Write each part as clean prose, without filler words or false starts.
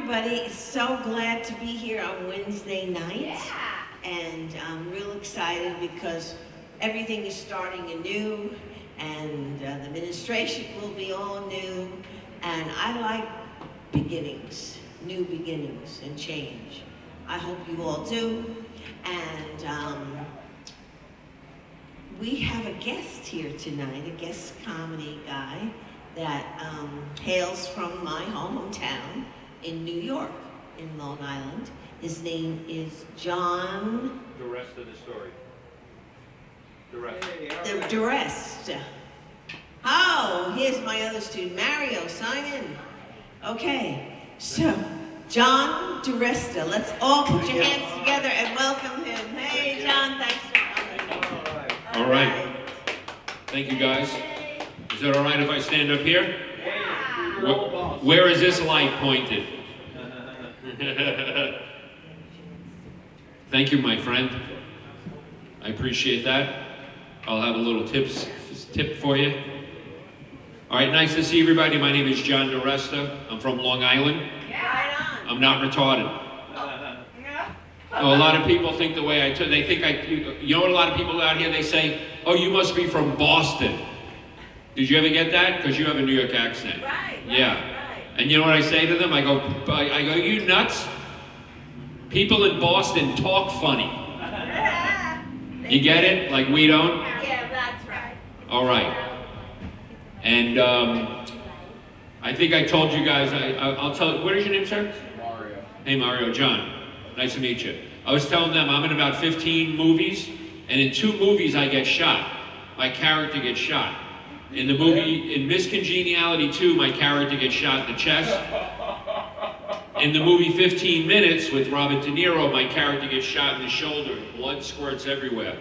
everybody. So glad to be here on Wednesday night. Yeah. And I'm real excited because everything is starting anew, and the administration will be all new. And I like beginnings, new beginnings and change. I hope you all do. And we have a guest here tonight, a guest comedy guy that hails from my hometown in New York, in Long Island. His name is John... The rest of the story. Diresta. Oh, here's my other student, Mario, sign in. Okay, so, John Diresta. Let's all put your hands together and welcome him. Hey, John, thanks for coming. All right. Thank you, guys. Is it all right if I stand up here? Where is this light pointed? Thank you, my friend. I appreciate that. I'll have a little tip for you. All right, nice to see everybody. My name is John Diresta. I'm from Long Island. Right on. I'm not retarded. No, a lot of people think the way they think you know what a lot of people out here, they say, oh, you must be from Boston. Did you ever get that? Because you have a New York accent. Right. Yeah. And you know what I say to them? I go, you nuts? People in Boston talk funny. You get it? Like we don't? Yeah, that's right. All right. And I think I told you guys, I'll tell, what is your name, sir? Mario. Hey, Mario, John. Nice to meet you. I was telling them I'm in about 15 movies, and in 2 movies I get shot. My character gets shot. In the movie, in Miss Congeniality 2, my character gets shot in the chest. In the movie 15 Minutes with Robert De Niro, my character gets shot in the shoulder. Blood squirts everywhere.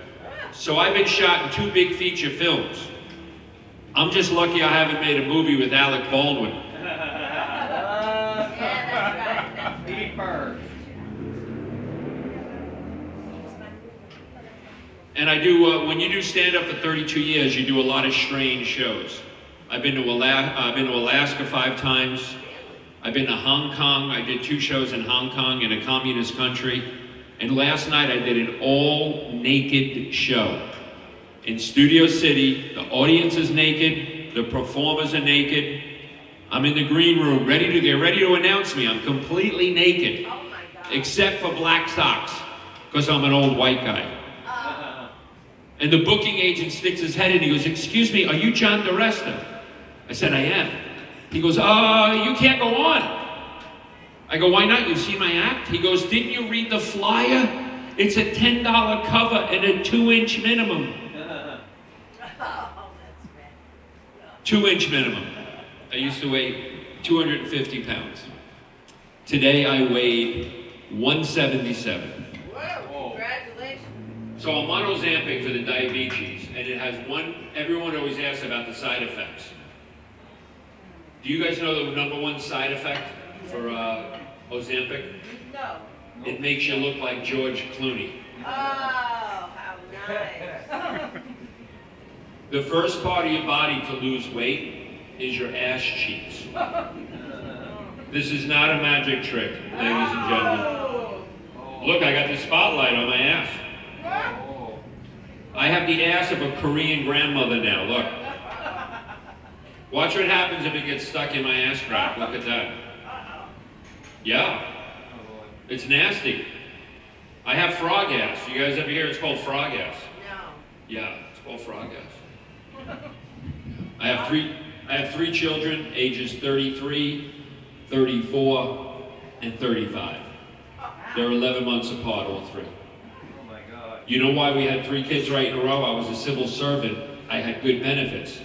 So I've been shot in 2 big feature films. I'm just lucky I haven't made a movie with Alec Baldwin. Yeah, that's right. Eat first. And I do, when you do stand-up for 32 years, you do a lot of strange shows. I've been to Alaska 5 times. I've been to Hong Kong. I did 2 shows in Hong Kong in a communist country. And last night I did an all-naked show. In Studio City, the audience is naked, the performers are naked. I'm in the green room, they're ready to announce me. I'm completely naked. Oh my God. Except for black socks, because I'm an old white guy. And the booking agent sticks his head in, he goes, excuse me, are you John Diresta? I said, I am. He goes, you can't go on. I go, why not? You've seen my act? He goes, didn't you read the flyer? It's a $10 cover and a 2-inch minimum. Oh, that's bad. 2-inch minimum. I used to weigh 250 pounds. Today I weighed 177. Whoa, congratulations. So I'm on Ozempic for the diabetes, and it has everyone always asks about the side effects. Do you guys know the #1 side effect for Ozempic? No. It makes you look like George Clooney. Oh, how nice. The first part of your body to lose weight is your ass cheeks. This is not a magic trick, ladies and gentlemen. Look, I got the spotlight on my ass. I have the ass of a Korean grandmother now, look. Watch what happens if it gets stuck in my ass crack. Look at that. Yeah. It's nasty. I have frog ass. You guys ever hear it's called frog ass? No. Yeah, it's called frog ass. I have three children, ages 33, 34, and 35. They're 11 months apart, all 3. Oh my God. You know why we had 3 kids right in a row? I was a civil servant. I had good benefits.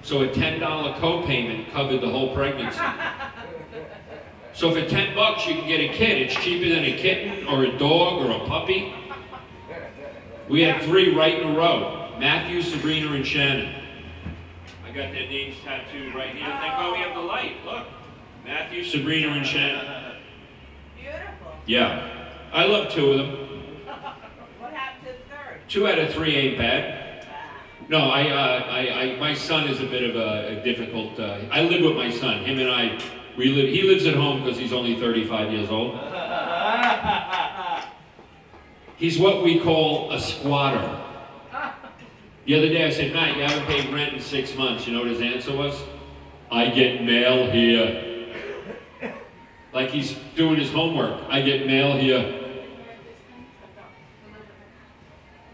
So a $10 co-payment covered the whole pregnancy. So for $10 you can get a kid. It's cheaper than a kitten or a dog or a puppy. We had 3 right in a row. Matthew, Sabrina, and Shannon. I got their names tattooed right here. Thank God we have the light. Look. Matthew, Sabrina, and Shannon. Beautiful. Yeah. I love 2 of them. What happened to the 3rd? 2 out of 3 ain't bad. No, my son is a bit of a difficult, I live with my son. Him and I He lives at home because he's only 35 years old. He's what we call a squatter. The other day I said, Matt, you haven't paid rent in 6 months. You know what his answer was? I get mail here. Like he's doing his homework. I get mail here.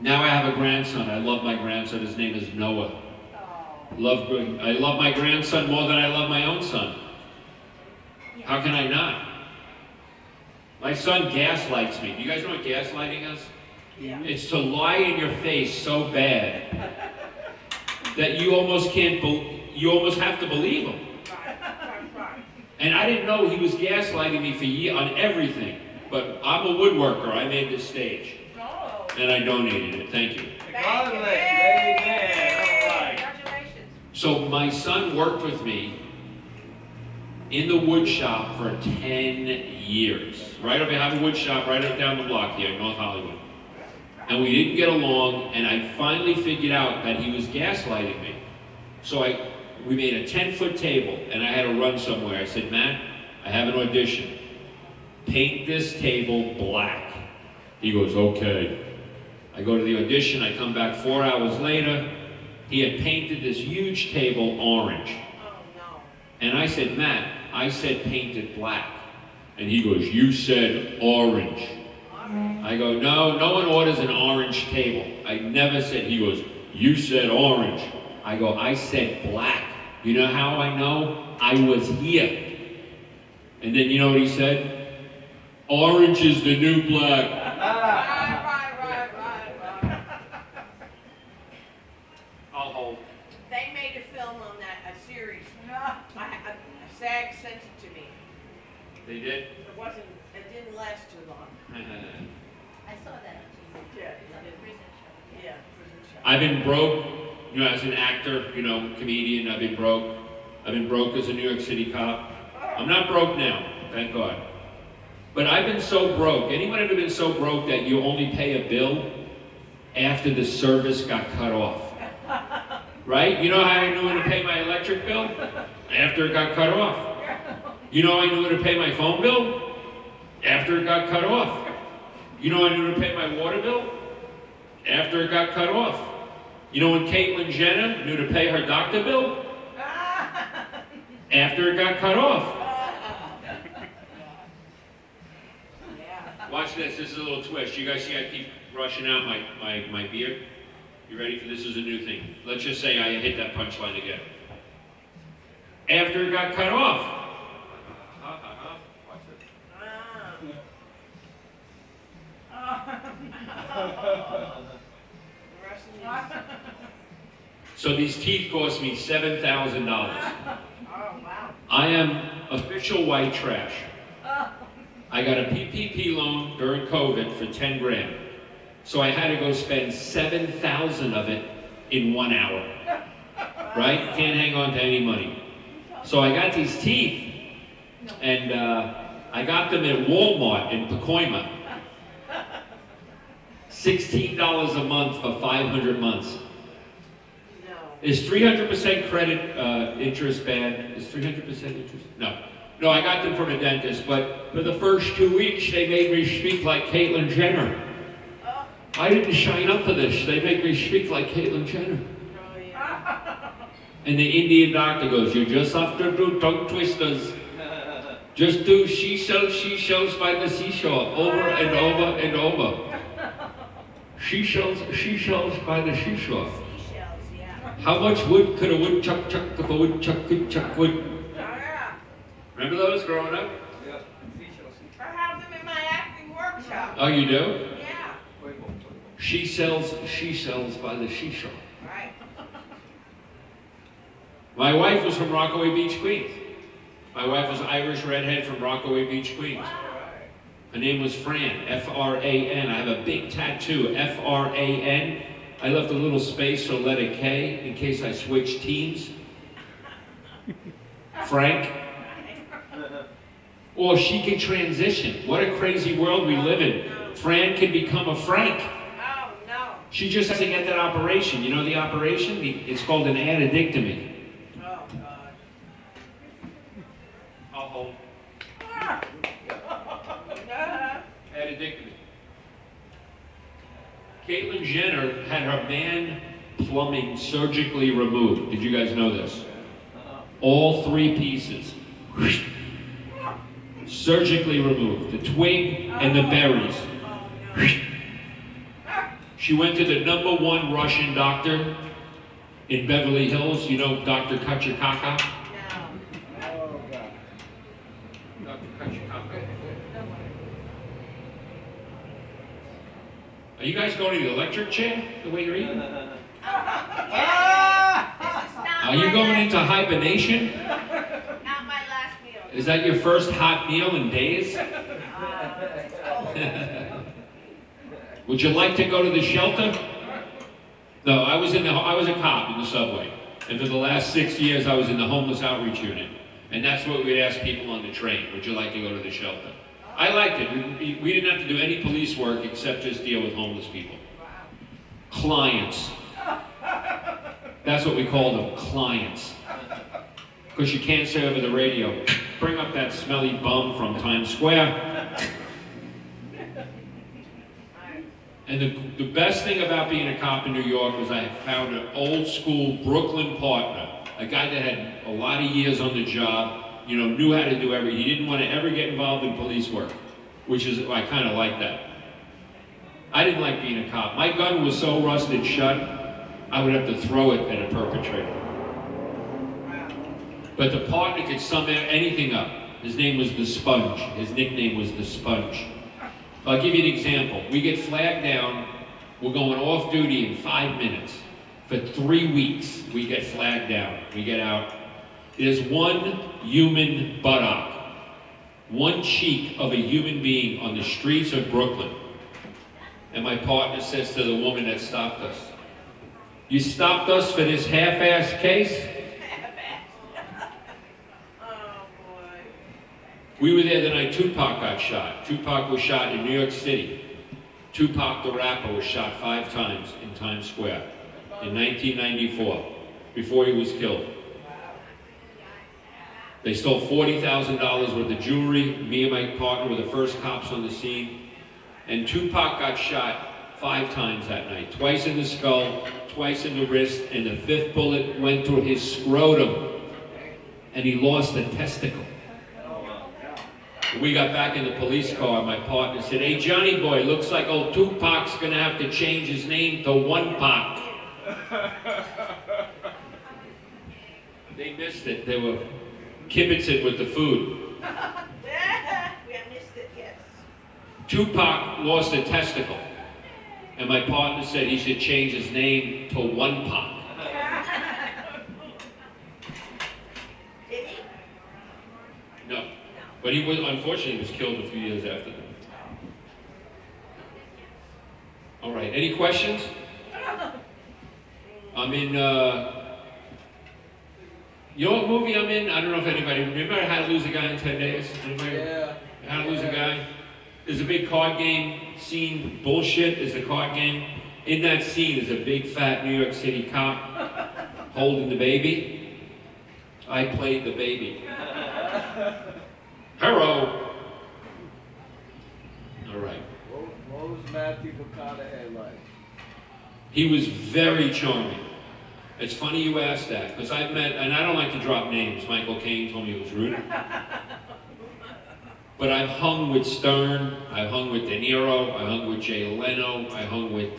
Now I have a grandson. I love my grandson. His name is Noah. I love my grandson more than I love my own son. How can I not? My son gaslights me. Do you guys know what gaslighting is? Yeah. It's to lie in your face so bad that you almost you almost have to believe him. And I didn't know he was gaslighting me for years on everything. But I'm a woodworker. I made this stage. And I donated it. Thank you. God bless you. Amen. All right. Congratulations. So my son worked with me in the wood shop for 10 years. Right over, I have a wood shop right up down the block here in North Hollywood. And we didn't get along, and I finally figured out that he was gaslighting me. So we made a 10-foot table, and I had to run somewhere. I said, Matt, I have an audition. Paint this table black. He goes, okay. I go to the audition, I come back 4 hours later. He had painted this huge table orange. Oh, no. And I said, Matt, I said paint it black. And he goes, you said orange. I go, no one orders an orange table. I never said. He goes, you said orange. I go, I said black. You know how I know? I was here. And then you know what he said? Orange is the new black. Right. I'll hold. They made a film on that, a series. SAG sent it to me. They did? It didn't last too long. I saw that on TV. Yeah, It's on the prison show. Yeah, prison show. I've been broke, as an actor, comedian, I've been broke. I've been broke as a New York City cop. I'm not broke now, thank God. But I've been so broke. Anyone ever been so broke that you only pay a bill after the service got cut off? Right? You know how I knew when to pay my electric bill? After it got cut off. You know I knew when to pay my phone bill? After it got cut off. You know I knew to pay my water bill? After it got cut off. You know when Caitlyn Jenner knew to pay her doctor bill? After it got cut off. Watch this is a little twist. You guys see I keep rushing out my beard? You ready for this? Is a new thing. Let's just say I hit that punchline again. After it got cut off. Watch this. So these teeth cost me $7,000. Oh, wow. I am official white trash. I got a PPP loan during COVID for 10 grand. So I had to go spend 7,000 of it in 1 hour. Right? Can't hang on to any money. So I got these teeth, and I got them at Walmart in Pacoima. $16 a month for 500 months. No. Is 300% credit interest bad? Is 300% interest? No. No, I got them from a dentist, but for the first 2 weeks, they made me speak like Caitlyn Jenner. Oh, I didn't sign up for this. They make me speak like Caitlyn Jenner. oh yeah. And the Indian doctor goes, you just have to do tongue twisters. Just do seashells by the seashore, over and over and over. Seashells by the seashore. Seashells, yeah. How much wood could a woodchuck chuck if a woodchuck could chuck wood? Oh, yeah. Remember those growing up? Yeah. I have them in my acting workshop. Oh, you do? Yeah. She sells by the seashore. Right. My wife was from Rockaway Beach, Queens. My wife was Irish redhead from Rockaway Beach, Queens. Her name was Fran, F-R-A-N. I have a big tattoo, F-R-A-N. I left a little space for letter K in case I switch teams. Frank. Or she can transition. What a crazy world we live in. Fran can become a Frank. Oh, no. She just has to get that operation. You know the operation? It's called an addictomy. Oh, God. I'll hold Had a dick to me. Caitlyn Jenner had her man plumbing surgically removed. Did you guys know this? All 3 pieces. Surgically removed. The twig and the berries. She went to the #1 Russian doctor in Beverly Hills. You know Dr. Kachikaka? Oh, God. Dr. Kachikaka. Are you guys going to the electric chair the way you're eating? Are you going into hibernation? Not my last meal. Is that your first hot meal in days? Would you like to go to the shelter? No, I was a cop in the subway. And for the last 6 years, I was in the homeless outreach unit. And that's what we'd ask people on the train. Would you like to go to the shelter? I liked it. We didn't have to do any police work except just deal with homeless people. Clients. That's what we call them, clients. Because you can't say over the radio, bring up that smelly bum from Times Square. And the best thing about being a cop in New York was I found an old school Brooklyn partner, a guy that had a lot of years on the job, you know, knew how to do everything. He didn't want to ever get involved in police work, which is, I kind of like that. I didn't like being a cop. My gun was so rusted shut, I would have to throw it at a perpetrator. But the partner could sum anything up. His name was the Sponge. His nickname was the Sponge. I'll give you an example. We get flagged down. We're going off duty in 5 minutes. For 3 weeks, we get flagged down. We get out. There's one human buttock, one cheek of a human being on the streets of Brooklyn. And my partner says to the woman that stopped us, "You stopped us for this half-assed case?" We were there the night Tupac got shot. Tupac was shot in New York City. Tupac the rapper was shot 5 times in Times Square in 1994, before he was killed. They stole $40,000 worth of jewelry. Me and my partner were the first cops on the scene. And Tupac got shot 5 times that night. Twice in the skull, twice in the wrist, and the 5th bullet went through his scrotum. And he lost a testicle. We got back in the police car, my partner said, "Hey, Johnny boy, looks like old Tupac's gonna have to change his name to One Pac." They missed it. They were kibitzing with the food. We have missed it, yes. Tupac lost a testicle. And my partner said he should change his name to One Pac. Did he? No. But he was, unfortunately, was killed a few years after that. All right, any questions? I'm in, you know what movie I'm in? I don't know if anybody, remember How to Lose a Guy in 10 Days? Anybody? Yeah. How to Lose a Guy? There's a big card game scene. Bullshit is a card game. In that scene is a big fat New York City cop holding the baby. I played the baby. Hello. All right. What was Matthew McConaughey like? He was very charming. It's funny you asked that, because I've met, and I don't like to drop names. Michael Caine told me it was rude. But I've hung with Stern, I've hung with De Niro, I hung with Jay Leno, I hung with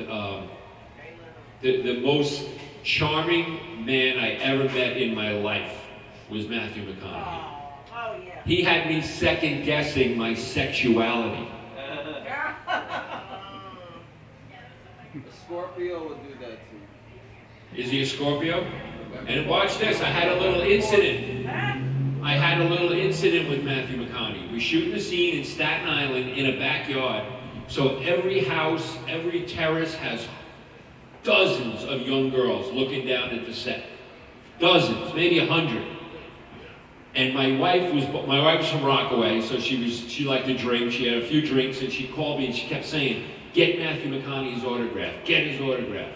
the most charming man I ever met in my life was Matthew McConaughey. Oh, yeah. He had me second guessing my sexuality. A Scorpio would do that too. Is he a Scorpio? And watch this, I had a little incident. I had a little incident with Matthew McConaughey. We're shooting a scene in Staten Island in a backyard. So every house, every terrace has dozens of young girls looking down at the set. Dozens, maybe 100. And my wife was from Rockaway, so she liked to drink. She had a few drinks, and she called me and she kept saying, "Get Matthew McConaughey's autograph, get his autograph."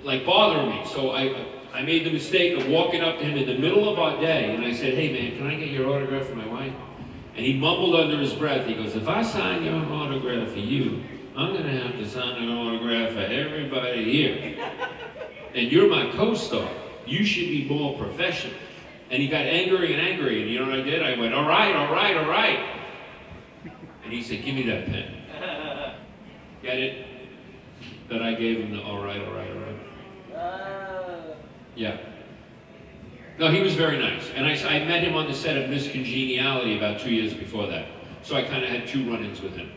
Like bothering me. So I made the mistake of walking up to him in the middle of our day, and I said, "Hey man, can I get your autograph for my wife?" And he mumbled under his breath, he goes, if I sign your autograph for you, I'm gonna have to sign an autograph for everybody here. And you're my co-star. You should be more professional. And he got angry and angry, and you know what I did? I went, all right, all right, all right. And he said, give me that pen. Get it? That I gave him the all right, all right, all right. Yeah. No, he was very nice. And I met him on the set of Miss Congeniality about 2 years before that. So I kind of had 2 run-ins with him.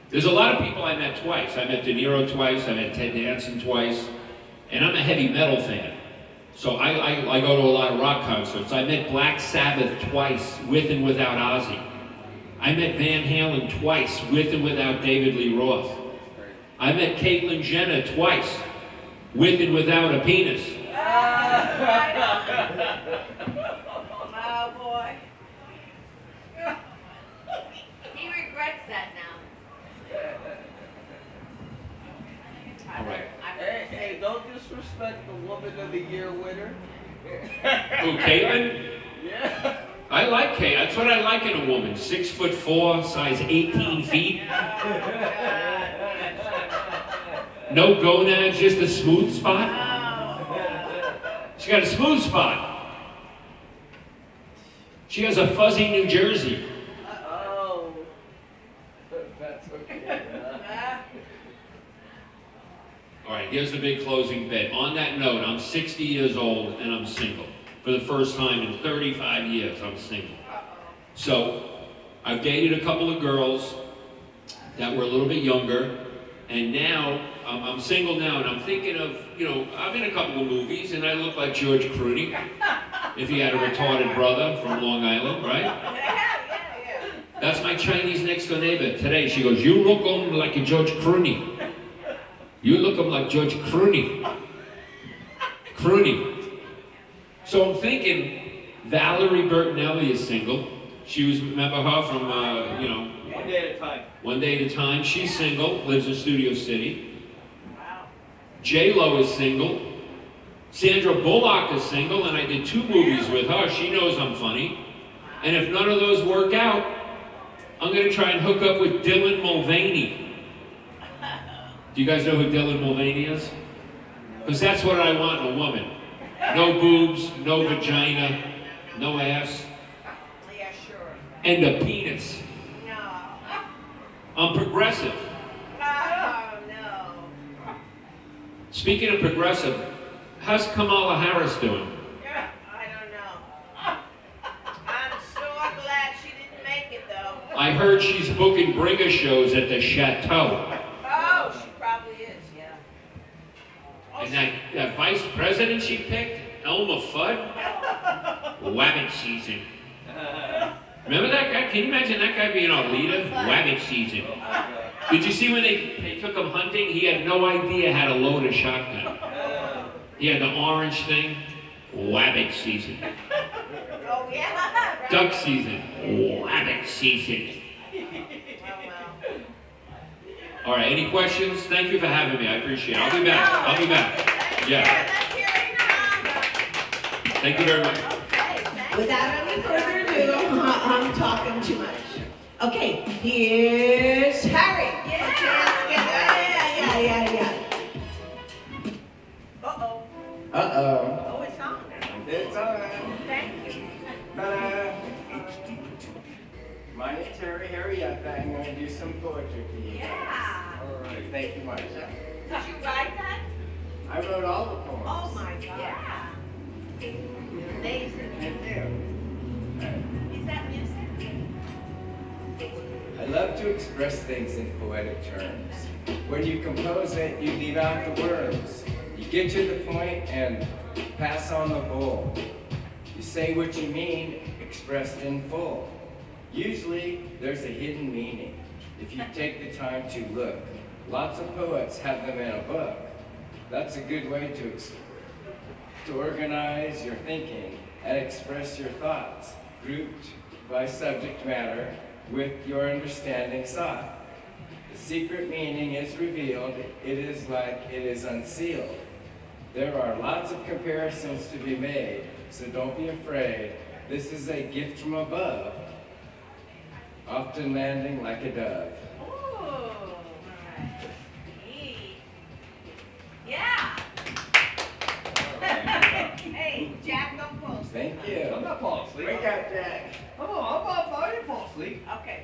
There's a lot of people I met twice. I met De Niro twice, I met Ted Danson twice, and I'm a heavy metal fan. So I go to a lot of rock concerts. I met Black Sabbath twice, with and without Ozzy. I met Van Halen twice, with and without David Lee Roth. I met Caitlyn Jenner twice, with and without a penis. Oh, boy. He regrets that now. All right. Hey, don't disrespect the Woman of the Year winner. Who, Caitlyn? Yeah. I like Kate. That's what I like in a woman. 6'4", size 18 feet. No gonads, just a smooth spot. She got a smooth spot. She has a fuzzy New Jersey. Oh. That's okay. All right, here's the big closing bit. On that note, I'm 60 years old and I'm single. For the first time in 35 years, I'm single. So, I've dated a couple of girls that were a little bit younger, and now, I'm single now, and I'm thinking of, you know, I'm in a couple of movies, and I look like George Clooney, if he had a retarded brother from Long Island, right? Yeah. That's my Chinese next door neighbor today. She goes, you look like a George Clooney. You look like George Clooney. Clooney. So I'm thinking, Valerie Bertinelli is single. She was, remember her from, you know, One day at a time. One Day at a Time. She's single, lives in Studio City. Wow. J-Lo is single. Sandra Bullock is single, and I did 2 movies with her. She knows I'm funny. And if none of those work out, I'm gonna try and hook up with Dylan Mulvaney. Do you guys know who Dylan Mulvaney is? Because that's what I want in a woman. No boobs, no vagina, no ass, Yeah, sure. and a penis. No. I'm progressive. Oh, no. Speaking of progressive, how's Kamala Harris doing? I don't know. I'm so glad she didn't make it, though. I heard she's booking bringer shows at the Chateau. Oh, she probably is, yeah. And that vice president she picked, Elmer Fudd, Wabbit season. Remember that guy? Can you imagine that guy being our leader? Wabbit season. Did you see when they took him hunting? He had no idea how to load a shotgun. He had the orange thing. Wabbit season. Oh, yeah. Right. Duck season. Wabbit season. Well. All right, any questions? Thank you for having me. I appreciate it. I'll be back. I'll be back. Yeah. Let's hear it now. Thank you very much. Okay, thank you. Without any further ado, I'm talking too much. Okay, here's Harry. Yeah. Uh-oh. Uh-oh. Oh, it's on. It's on. Thank you. Ta-da. My name's Harrietha. I'm going to do some poetry for you guys. Yeah. All right. Thank you, Matzye. Did you write that? I wrote all the poems. Oh, my God. Yeah. Amazing. Thank you. Is that music? I love to express things in poetic terms. When you compose it, you leave out the words. You get to the point and pass on the bowl. You say what you mean, expressed in full. Usually, there's a hidden meaning, if you take the time to look. Lots of poets have them in a book. That's a good way to organize your thinking and express your thoughts, grouped by subject matter with your understanding sought. The secret meaning is revealed, it is like it is unsealed. There are lots of comparisons to be made, so don't be afraid. This is a gift from above. often landing like a dove. Ooh. Neat. Yeah. Hey, Jack, don't fall asleep. Thank you. I'm not falling asleep. Wake up, Jack. I didn't fall asleep. Okay.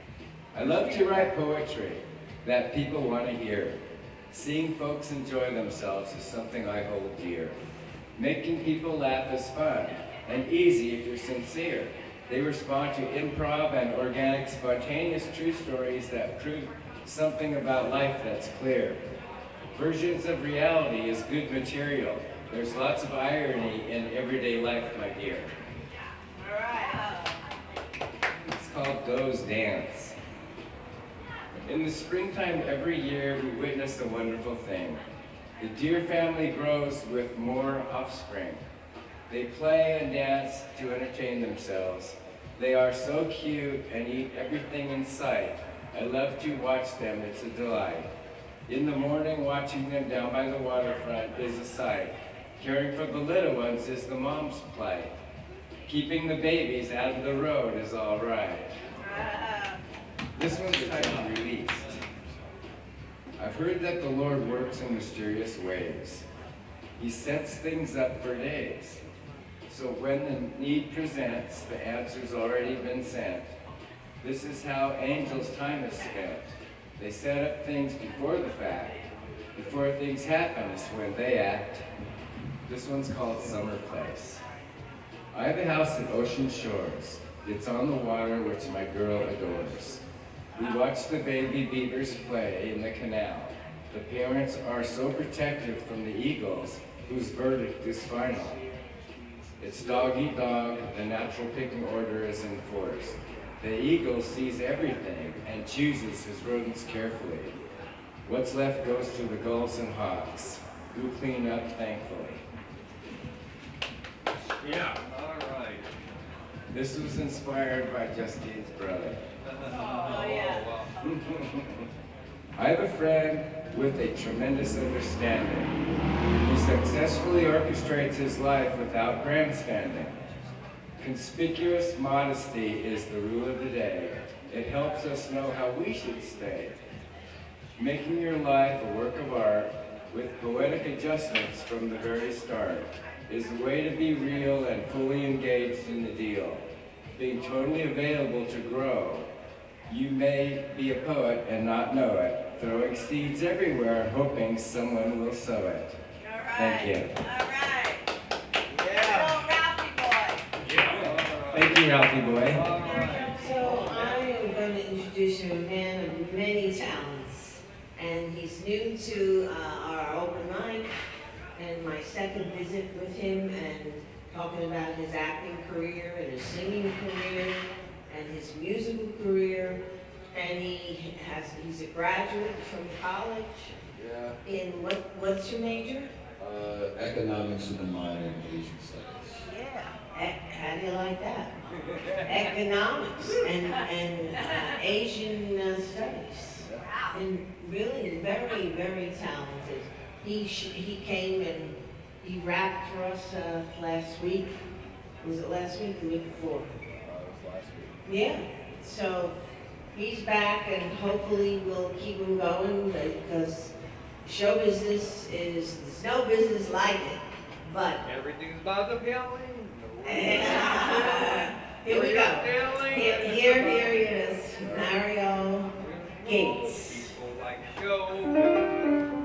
I love to write poetry that people want to hear. Seeing folks enjoy themselves is something I hold dear. Making people laugh is fun and easy if you're sincere. They respond to improv and organic, spontaneous true stories that prove something about life that's clear. Versions of reality is good material. There's lots of irony in everyday life, my dear. All right. It's called Doe's Dance. In the springtime every year, we witness a wonderful thing. The deer family grows with more offspring. They play and dance to entertain themselves. They are so cute and eat everything in sight. I love to watch them, it's a delight. In the morning, watching them down by the waterfront is a sight. Caring for the little ones is the mom's plight. Keeping the babies out of the road is all right. This one's titled Released. I've heard that the Lord works in mysterious ways. He sets things up for days. So when the need presents, the answer's already been sent. This is how angels' time is spent. They set up things before the fact. Before things happen is when they act. This one's called Summer Place. I have a house at Ocean Shores. It's on the water, which my girl adores. We watch the baby beavers play in the canal. The parents are so protective from the eagles, whose verdict is final. It's dog eat dog, the natural picking order is enforced. The eagle sees everything and chooses his rodents carefully. What's left goes to the gulls and hawks, who clean up thankfully. Yeah. All right. This was inspired by Justine's brother. Oh, yeah. I have a friend with a tremendous understanding. He successfully orchestrates his life without grandstanding. Conspicuous modesty is the rule of the day. It helps us know how we should stay. Making your life a work of art with poetic adjustments from the very start is the way to be real and fully engaged in the deal. Being totally available to grow. You may be a poet and not know it, throwing seeds everywhere, hoping someone will sow it. All right. Thank you. All right. Yeah. Little Ralphie boy. Yeah. Thank you, Ralphie boy. All right. So I am going to introduce you a man of many talents, and he's new to our open mic, and my second visit with him, and talking about his acting career and his singing career and his musical career, and he's a graduate from college. Yeah, In what's your major? economics with a minor in Asian studies. Yeah. How do you like that? Economics and Asian studies. And really very, very talented. He came and he rapped for us last week. Was it last week or the week before? It was last week. Yeah. So he's back, and hopefully we'll keep him going, because show business there's no business like it. But Everything's about the billing. here we go. Here he is, Mario Gates. People like show.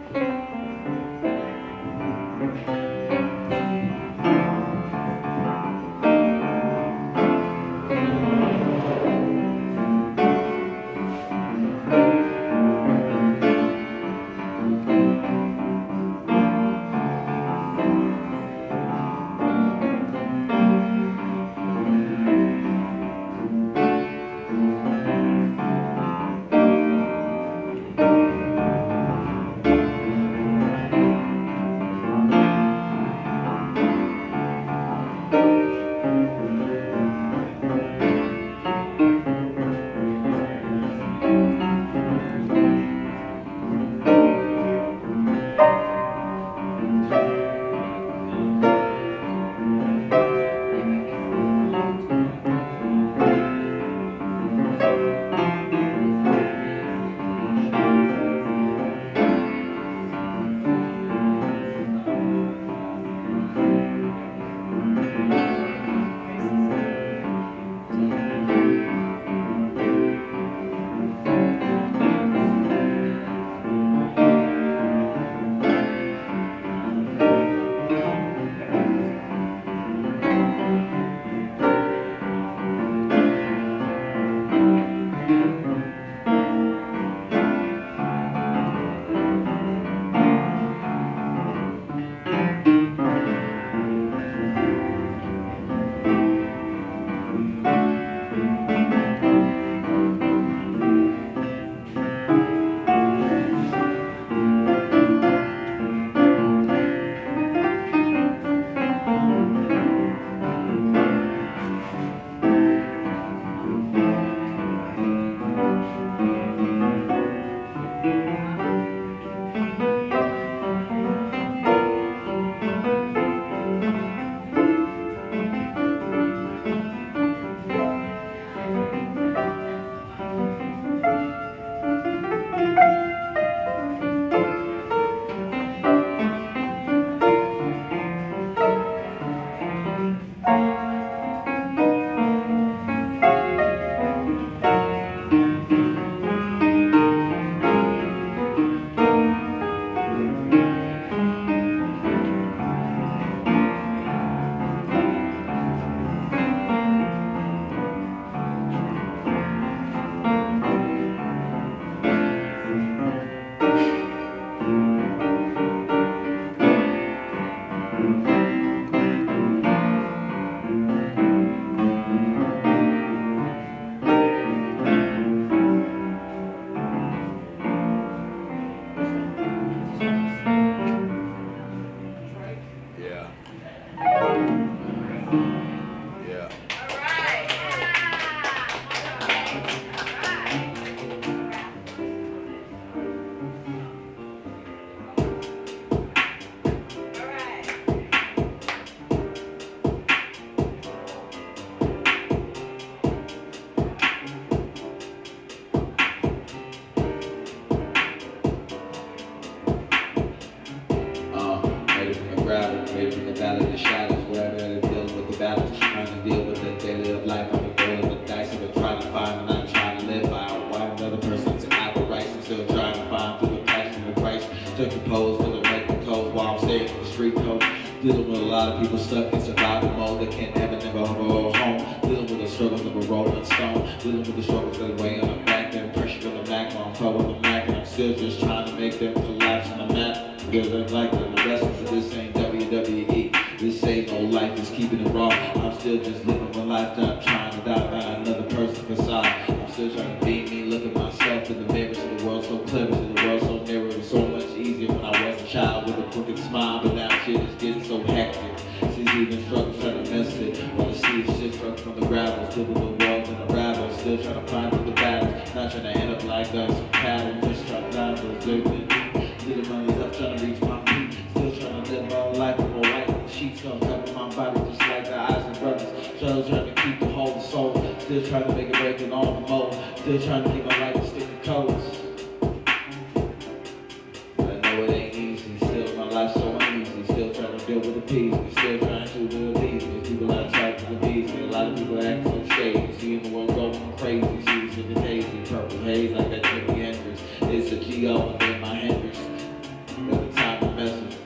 tripping poles, feeling like the cold while I'm staying in the street code. Dealing with a lot of people stuck in survival mode that can't never go home. Dealing with the struggles of a rolling stone. Dealing with the struggles that weigh on the back. Then pressure on the Mac while I'm on the Mac. And I'm still just trying to make them collapse on the map. Feeling like the wrestlers, but this ain't WWE. This ain't no life, it's keeping it raw. I'm still just living my life, not trying to die by another person's facade. I'm still trying to be me, look at myself in the mirror. To the world so clever, to the world so narrow. It was so much easier when I was a child with a crooked smile, but now shit is getting so hectic. She's even struggling trying to miss it. While the sea shit struck from the gravel, still with the walls and the ravel. Still trying to find through the battles, not trying to end up like us. Cattle, just trying to die for the living. Little money's up, trying to reach my peak. Still trying to live my life with more white sheets gonna cover my body just like the eyes and brothers. Still trying to keep the whole soul. Still trying to make it break in all the mold. Still trying to keep my life and stick to codes. I know it ain't easy. Still my life so uneasy. Still trying to deal with the peace. Still trying to do the peace. People outside to the beast. A lot of people act so shady. Seeing the world going crazy. Seas in the daisy. Purple haze like that Jimi Hendrix. It's a G.O. and then my Hendrix. Every time the message.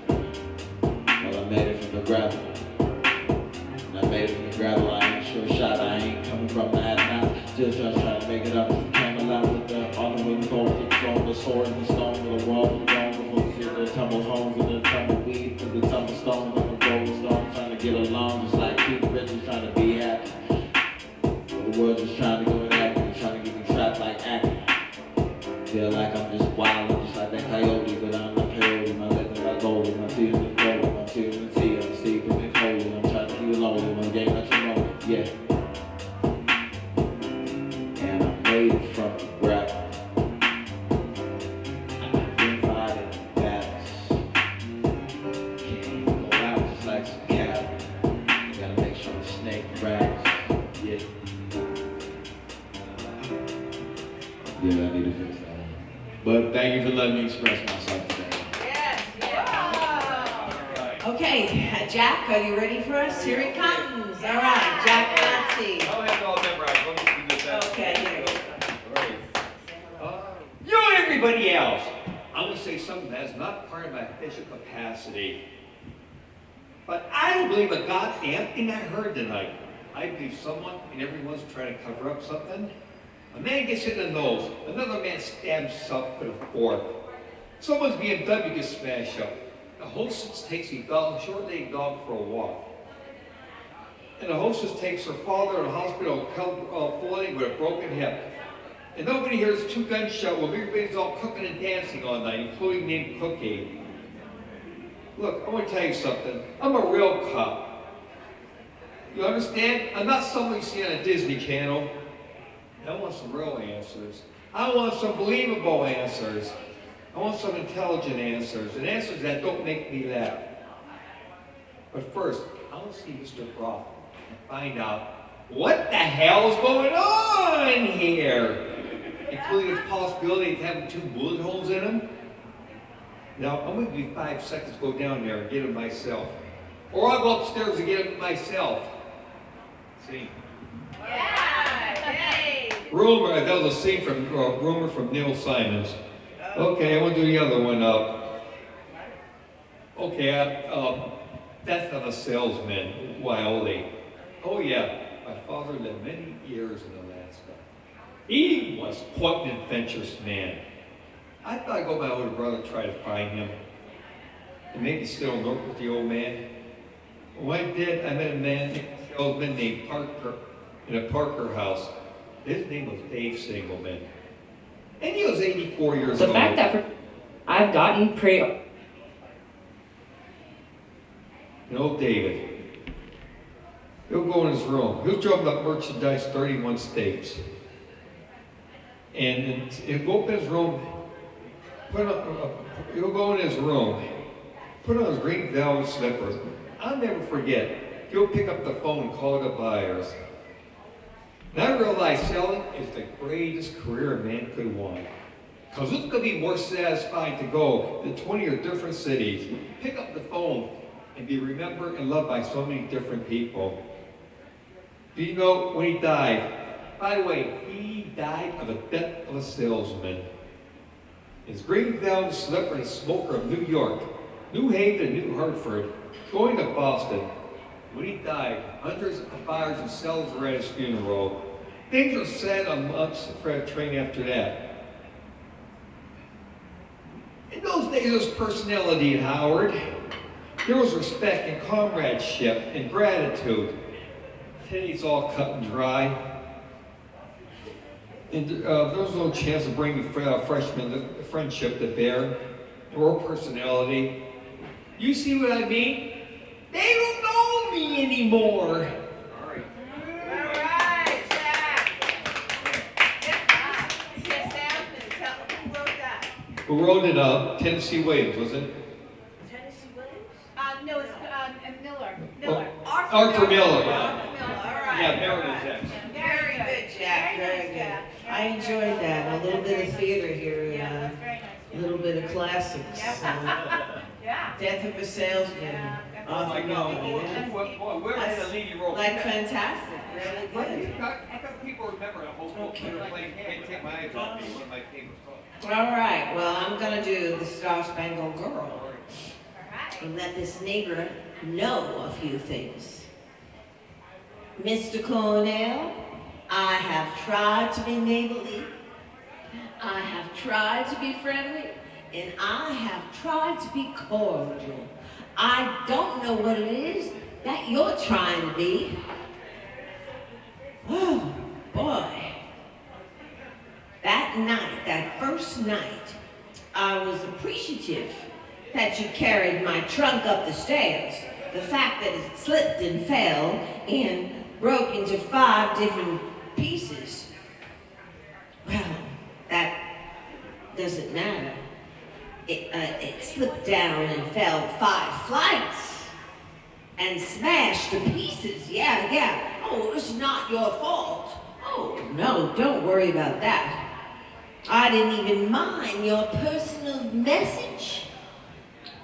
Well, I made it from the gravel. And I made it from the gravel. I ain't sure shot. I ain't coming from the now. Still just trying to make it up. Came alive with the autumn wind gold. The throne, the sword, and the stone. With the wall, the throne. The hooks, the tumble homes, and the tumbleweed. And the tumble stone, and the golden stone. Trying to get along. Just like Keith Richards trying to be happy. The world just trying to go and act. Trying to get me trapped like acting. Feel like I'm just wild, just like that coyote, but I'm not coyote. My legs are golden, my tears are golden, my tears are tea, I'm sleeping and holy. I'm trying to keep it lonely, my game not your moment, yeah. And I'm made from the gravel. I've been fighting battles. Can't go out just like some cattle. You gotta make sure the snake rattles, yeah. Yeah, I need to fix that. But thank you for letting me express myself today. Yes, yes. Okay, Jack, are you ready for us? Here he comes. All right, Jack Matzye. I'll have it all memorized. Let me see this out. Okay, here we go. You and everybody else, I'm going to say something that's not part of my official capacity. But I don't believe a goddamn thing I heard tonight. I believe someone and everyone's trying to cover up something. A man gets hit in the nose, another man stabs himself with a fork. Someone's BMW gets smashed up. The hostess takes a short-legged dog for a walk. And the hostess takes her father to the hospital floating with a broken hip. And nobody hears two gunshots while everybody's all cooking and dancing all night, including named Cookie. Look, I want to tell you something. I'm a real cop. You understand? I'm not someone you see on a Disney Channel. I want some real answers. I want some believable answers. I want some intelligent answers, and answers that don't make me laugh. But first, I want to see Mr. Brock and find out what the hell is going on here, including the possibility of having 2 bullet holes in them. Now, I'm going to give you 5 seconds to go down there and get them myself. Or I'll go upstairs and get them myself. See? Yeah, yay. Rumor, that was a scene from Rumor from Neil Simons. Okay, I want to do the other one up. Okay, Death of a Salesman, Wiley. Oh yeah, my father lived many years in Alaska. He was quite an adventurous man. I thought I'd go with my older brother try to find him. And maybe still work with the old man. When I did, I met a salesman named Parker in a Parker house. His name was Dave Singleman. And he was 84 years old. The fact that I've gotten pretty... And old David, he'll go in his room. He'll drum up merchandise 31 states. And he'll go up in his room, he'll go in his room, put on his green velvet slippers. I'll never forget, he'll pick up the phone and call the buyers. And I realized selling is the greatest career a man could want. Because it's going to be more satisfying to go to 20 or different cities, pick up the phone, and be remembered and loved by so many different people. Do you know when he died? By the way, he died of the death of a salesman. is Green Velvet Slipper and Smoker of New York, New Haven, New Hartford, going to Boston. When he died, hundreds of buyers and sellers were at his funeral. Things were said on months for a train after that. In those days, there was personality in Howard. There was respect and comradeship and gratitude. Today it's all cut and dry. And there was no chance of bringing freshmen friendship to bear or personality. You see what I mean? They don't know me anymore. All right, Zach. Yes, Sam, who wrote that? Who wrote it up? Tennessee Williams, was it? Tennessee Williams? No, it's Miller. Arthur Miller. Arthur Miller, all right. Yeah, Miller was that. Very good, Jack, very good. I enjoyed that. A little bit of theater here, Yeah, that's very nice. a little bit of classics. Yeah. Death of a Salesman, Yeah. Arthur Miller. yeah. Boy, where did the lead role? Like fantastic, really good. I thought people remember the whole book. Okay. Can't take my eyes off me, one of my favorite songs. All right, well, I'm gonna do the Star Spangled Girl All right. and let this neighbor know a few things. Mr. Cornell, I have tried to be neighborly, I have tried to be friendly, and I have tried to be cordial. I don't know what it is that you're trying to be. Oh, boy. That night, that first night, I was appreciative that you carried my trunk up the stairs. The fact that it slipped and fell and broke into 5 different pieces. Well, that doesn't matter. It slipped down and fell 5 flights and smashed to pieces. Yeah. Oh, it's not your fault. Oh, no, don't worry about that. I didn't even mind your personal message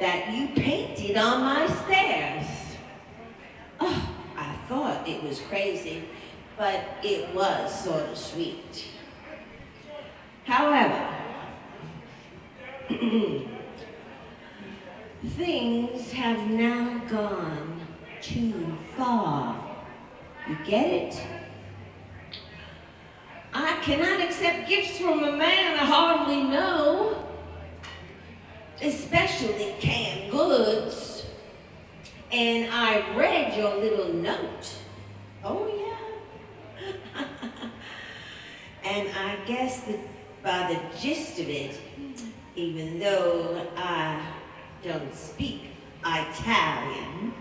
that you painted on my stairs. Oh, I thought it was crazy, but it was sort of sweet. However, things have now gone too far. You get it? I cannot accept gifts from a man I hardly know, especially canned goods. And I read your little note. Oh, yeah? And I guess that by the gist of it, even though I don't speak Italian,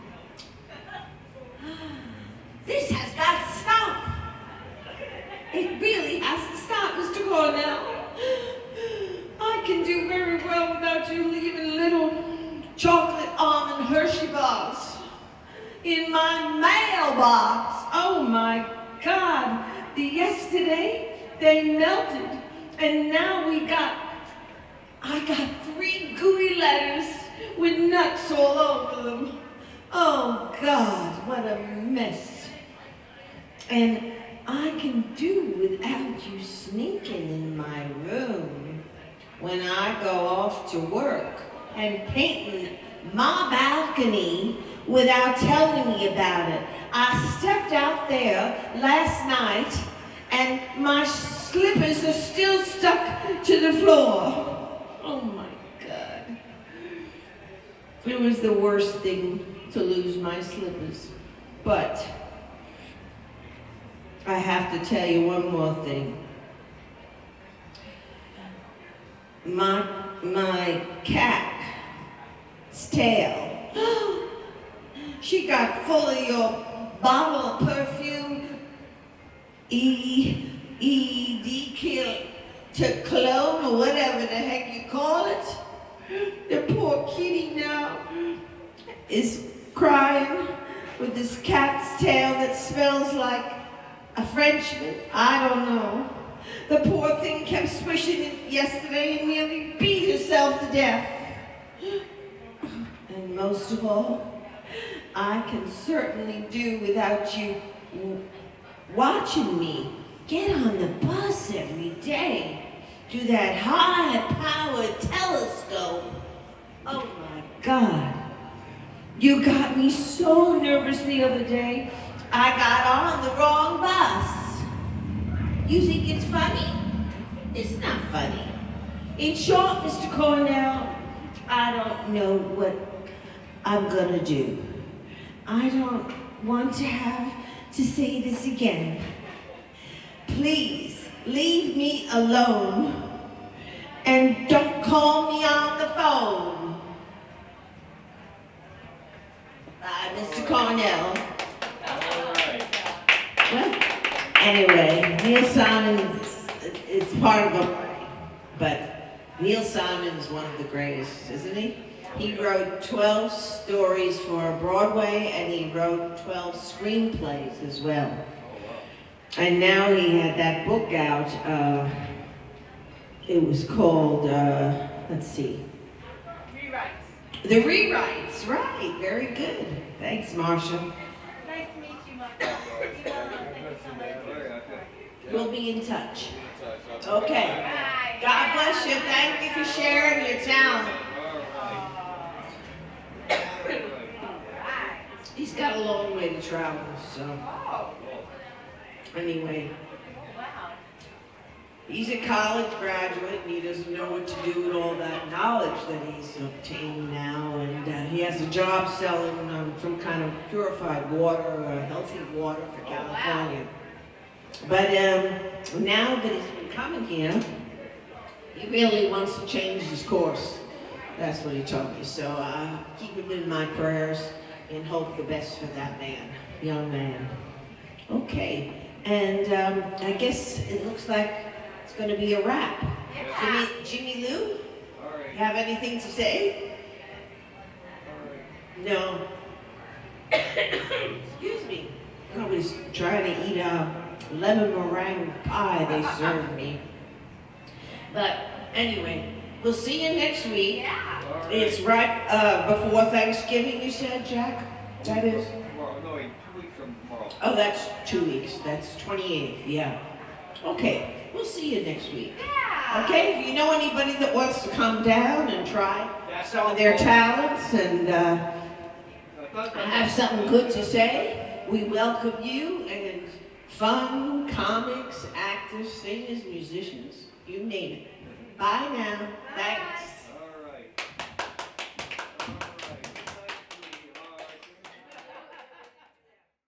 this has got to stop. It really has to stop, Mr. Cornell. I can do very well without you leaving little chocolate almond Hershey bars in my mailbox. Oh my God. Yesterday they melted and now I got 3 gooey letters with nuts all over them. Oh God, what a mess. And I can do without you sneaking in my room when I go off to work and painting my balcony without telling me about it. I stepped out there last night and my slippers are still stuck to the floor. Oh my God. It was the worst thing to lose my slippers. But I have to tell you one more thing. My cat's tail, she got full of your bottle of perfume, to cologne or whatever the heck you call it. The poor kitty now is crying with this cat's tail that smells like a Frenchman. I don't know. The poor thing kept swishing it yesterday and nearly beat herself to death. And most of all, I can certainly do without you watching me get on the bus every day. do that high-powered telescope. Oh my God. You got me so nervous the other day. I got on the wrong bus. You think it's funny? It's not funny. In short, Mr. Cornell, I don't know what I'm gonna do. I don't want to have to say this again. Please, leave me alone and don't call me on the phone. Bye, Mr. Cornell. Well, anyway, Neil Simon is part of a play, but Neil Simon is one of the greatest, isn't he? He wrote 12 stories for Broadway, and he wrote 12 screenplays as well. And now he had that book out. It was called, let's see. Rewrites. The Rewrites, right, very good. Thanks, Marsha. Nice to meet you, Martha. Thank you so much. We'll be in touch. Okay. Bye. God bless you. Thank you for sharing your talent. He's got a long way to travel, so. Anyway. Wow. He's a college graduate and he doesn't know what to do with all that knowledge that he's obtained now. And he has a job selling some kind of purified water, healthy water for California. But now that he's been coming here, he really wants to change his course. That's what he told me. So keep him in my prayers and hope the best for that man, young man. Okay, and I guess it looks like it's going to be a wrap. Jimmy Lou, you have anything to say? No. Excuse me. I was trying to eat a lemon meringue pie they served me. But anyway, we'll see you next week. Yeah. It's right before Thanksgiving, you said, Jack? That is? Tomorrow, no, 2 weeks from tomorrow. Oh, that's 2 weeks. That's 28th, yeah. Okay, we'll see you next week. Yeah. Okay, if you know anybody that wants to come down and try some of their talents and have something good to say, we welcome you. And fun, comics, actors, singers, musicians, you name it. Bye now. Thanks.